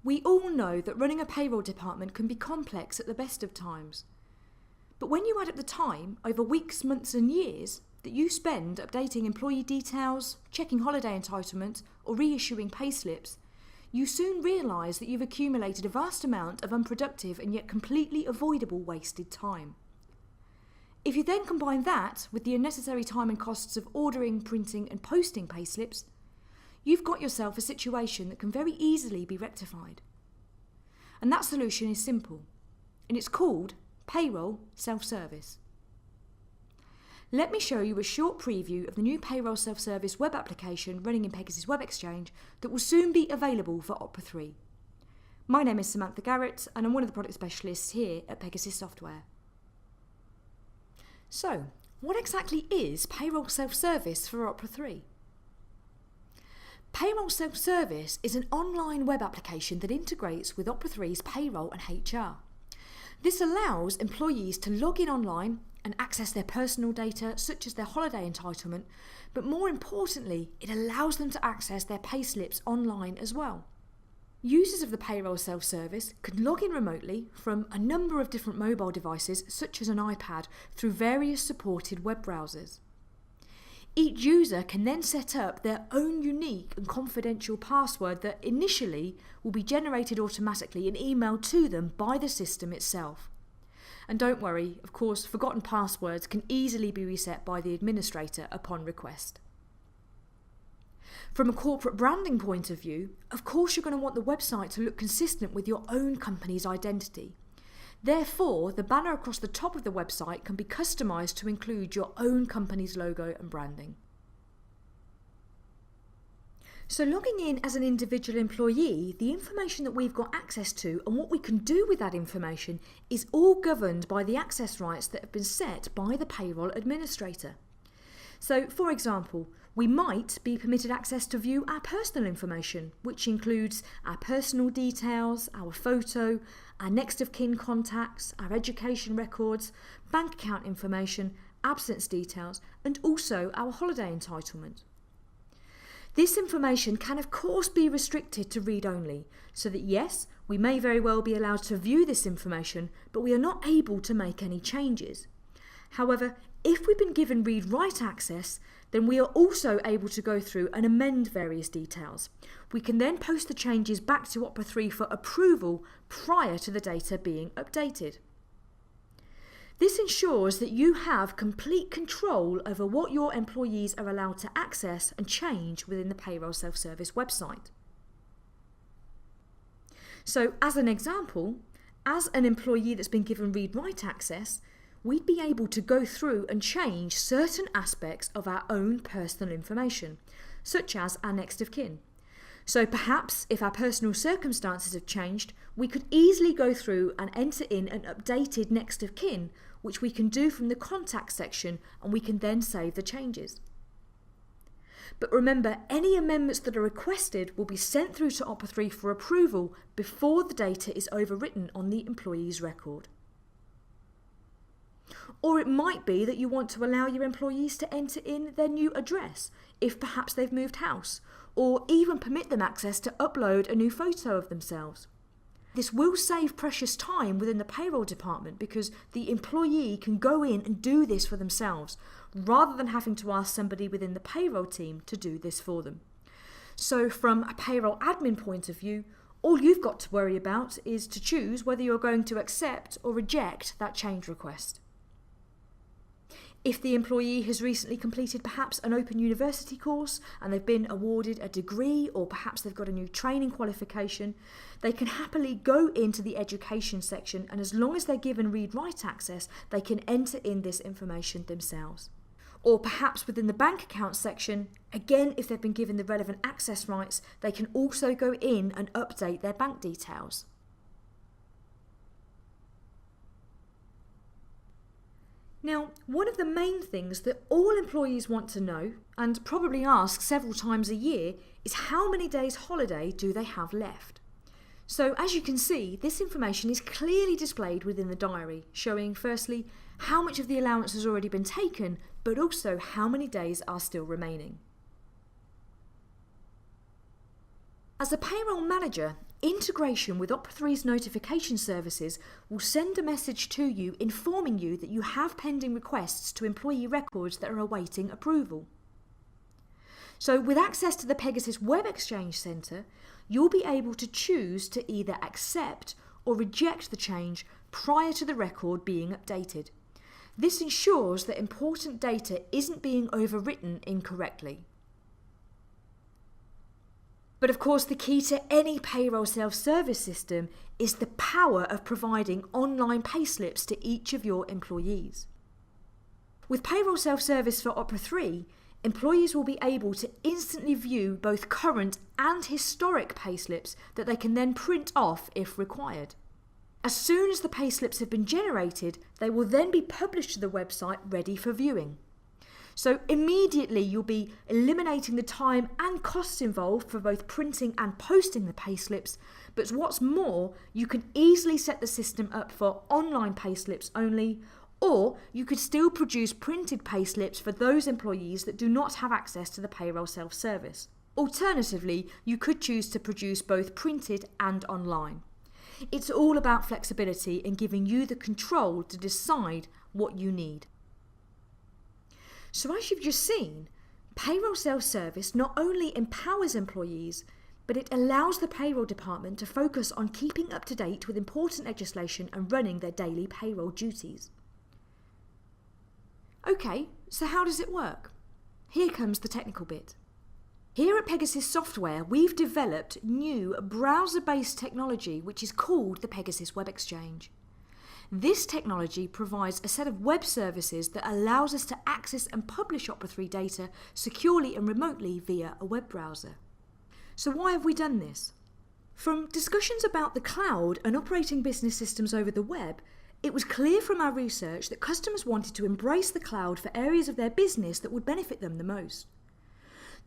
We all know that running a payroll department can be complex at the best of times. But when you add up the time over weeks, months and years that you spend updating employee details, checking holiday entitlement or reissuing payslips, you soon realise that you've accumulated a vast amount of unproductive and yet completely avoidable wasted time. If you then combine that with the unnecessary time and costs of ordering, printing and posting payslips, you've got yourself a situation that can very easily be rectified. And that solution is simple, and it's called Payroll Self-Service. Let me show you a short preview of the new Payroll Self-Service web application running in Pegasus Web Xchange that will soon be available for Opera 3. My name is Samantha Garrett and I'm one of the product specialists here at Pegasus Software. So, what exactly is Payroll Self-Service for Opera 3? Payroll Self-Service is an online web application that integrates with Opera 3's payroll and HR. This allows employees to log in online and access their personal data, such as their holiday entitlement, but more importantly, it allows them to access their payslips online as well. Users of the Payroll Self-Service can log in remotely from a number of different mobile devices, such as an iPad, through various supported web browsers. Each user can then set up their own unique and confidential password that initially will be generated automatically and emailed to them by the system itself. And don't worry, of course, forgotten passwords can easily be reset by the administrator upon request. From a corporate branding point of view, of course you're going to want the website to look consistent with your own company's identity. Therefore, the banner across the top of the website can be customised to include your own company's logo and branding. So logging in as an individual employee, the information that we've got access to and what we can do with that information is all governed by the access rights that have been set by the payroll administrator. So, for example, we might be permitted access to view our personal information, which includes our personal details, our photo, our next of kin contacts, our education records, bank account information, absence details, and also our holiday entitlement. This information can of course be restricted to read-only, so that yes, we may very well be allowed to view this information, but we are not able to make any changes. However, if we've been given read-write access, then we are also able to go through and amend various details. We can then post the changes back to Opera 3 for approval prior to the data being updated. This ensures that you have complete control over what your employees are allowed to access and change within the Payroll Self-Service website. So, as an example, as an employee that's been given read-write access, we'd be able to go through and change certain aspects of our own personal information, such as our next of kin. So perhaps if our personal circumstances have changed, we could easily go through and enter in an updated next of kin, which we can do from the contact section, and we can then save the changes. But remember, any amendments that are requested will be sent through to Opera 3 for approval before the data is overwritten on the employee's record. Or it might be that you want to allow your employees to enter in their new address, if perhaps they've moved house, or even permit them access to upload a new photo of themselves. This will save precious time within the payroll department because the employee can go in and do this for themselves, rather than having to ask somebody within the payroll team to do this for them. So from a payroll admin point of view, all you've got to worry about is to choose whether you're going to accept or reject that change request. If the employee has recently completed perhaps an open university course and they've been awarded a degree, or perhaps they've got a new training qualification, they can happily go into the education section, and as long as they're given read-write access, they can enter in this information themselves. Or perhaps within the bank account section, again, if they've been given the relevant access rights, they can also go in and update their bank details. Now, one of the main things that all employees want to know, and probably ask several times a year, is how many days holiday do they have left? So as you can see, this information is clearly displayed within the diary, showing firstly how much of the allowance has already been taken, but also how many days are still remaining. As a payroll manager, Integration with Opera 3's notification services will send a message to you informing you that you have pending requests to employee records that are awaiting approval. So with access to the Pegasus Web Xchange Centre, you'll be able to choose to either accept or reject the change prior to the record being updated. This ensures that important data isn't being overwritten incorrectly. But of course, the key to any payroll self-service system is the power of providing online payslips to each of your employees. With payroll self-service for Opera 3, employees will be able to instantly view both current and historic payslips that they can then print off if required. As soon as the payslips have been generated, they will then be published to the website ready for viewing. So immediately you'll be eliminating the time and costs involved for both printing and posting the payslips, but what's more, you can easily set the system up for online payslips only, or you could still produce printed payslips for those employees that do not have access to the payroll self-service. Alternatively, you could choose to produce both printed and online. It's all about flexibility and giving you the control to decide what you need. So as you've just seen, payroll self-service not only empowers employees, but it allows the payroll department to focus on keeping up to date with important legislation and running their daily payroll duties. Okay, so how does it work? Here comes the technical bit. Here at Pegasus Software, we've developed new browser-based technology which is called the Pegasus Web Xchange. This technology provides a set of web services that allows us to access and publish Opera 3 data securely and remotely via a web browser. So why have we done this? From discussions about the cloud and operating business systems over the web, it was clear from our research that customers wanted to embrace the cloud for areas of their business that would benefit them the most.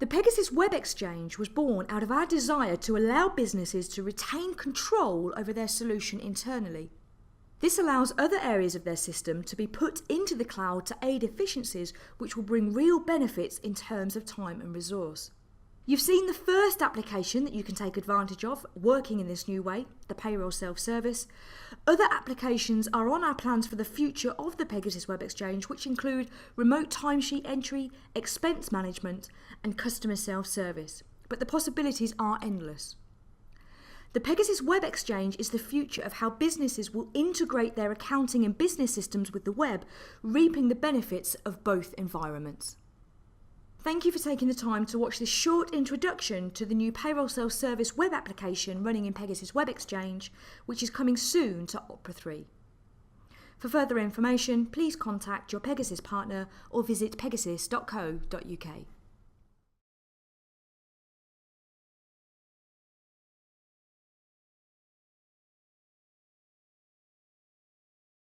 The Pegasus Web Xchange was born out of our desire to allow businesses to retain control over their solution internally. This allows other areas of their system to be put into the cloud to aid efficiencies which will bring real benefits in terms of time and resource. You've seen the first application that you can take advantage of working in this new way, the payroll self-service. Other applications are on our plans for the future of the Pegasus Web Xchange, which include remote timesheet entry, expense management and customer self-service. But the possibilities are endless. The Pegasus Web Xchange is the future of how businesses will integrate their accounting and business systems with the web, reaping the benefits of both environments. Thank you for taking the time to watch this short introduction to the new payroll self-service web application running in Pegasus Web Xchange, which is coming soon to Opera 3. For further information, please contact your Pegasus partner or visit pegasus.co.uk.